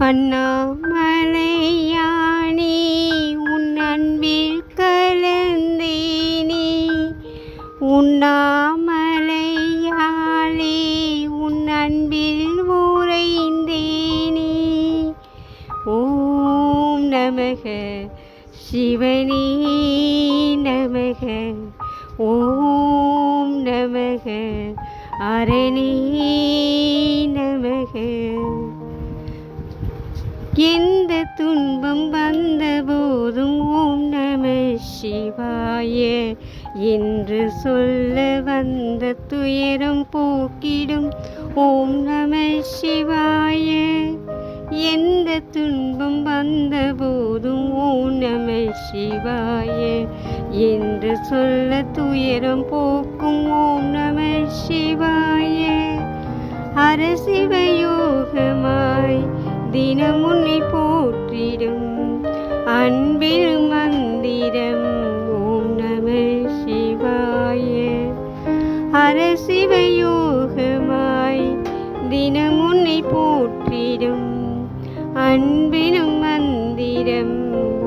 அண்ணாமலையானே உன் அன்பில் கலந்தேனே, உண்ணாமலையாளே உன் அன்பில் உறைந்தேனே. ஓம் நமக சிவனே நமக, ஓம் நமக அரணே நமக. எந்த துன்பம் வந்த போதும் ஓம் நம சிவாய என்று சொல்ல வந்த துயரம் போக்கிடும் ஓம் நம சிவாய. எந்த துன்பம் வந்த போதும் ஓம் நம சிவாய என்று சொல்ல துயரம் போக்கும் ஓம் நம சிவாய. அரசிவயோகமாய் தினம் உன்னை போற்றிடும் அன்பில் மந்திரம் ஓம் நம சிவாய. அரசிவயோகமாய் தினம் உன்னை போற்றிடும் அன்பினும் மந்திரம்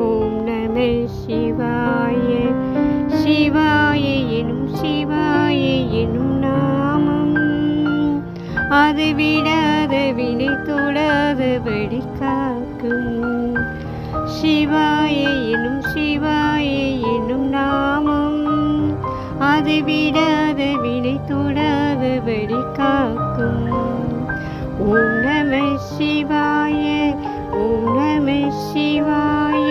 ஓம் நம சிவாய. சிவாய எனும் சிவாய எனும் நாமம் அது விடாத வினை தொடாதபடி காக்கும். சிவாய எனும் சிவாய எனும் நாமம் அது விடாத வினை தொடாதபடி காக்கும். ஓம் நம சிவாய, ஓம் நம சிவாய.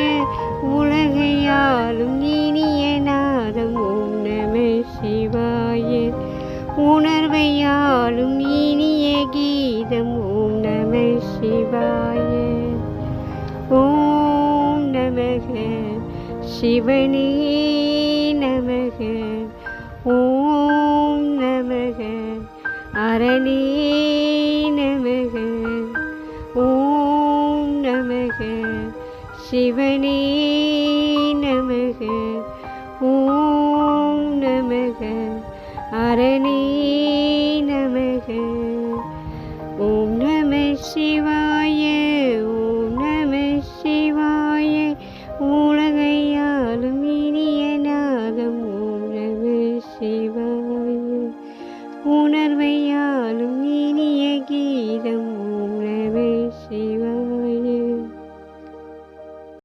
உலகையாளும் இனிய நாதம் ஓம் நம சிவாய. உணர்வையாளும் இனிய கீதம் ஓம் நம சிவாய. ஓம் நமக சிவனே நமக, ஓம் நமக அரணே நமக. ஓம் நமக சிவனே நமக, ஓம் நமக அரணே நமக. ஓம் நம சிவாய.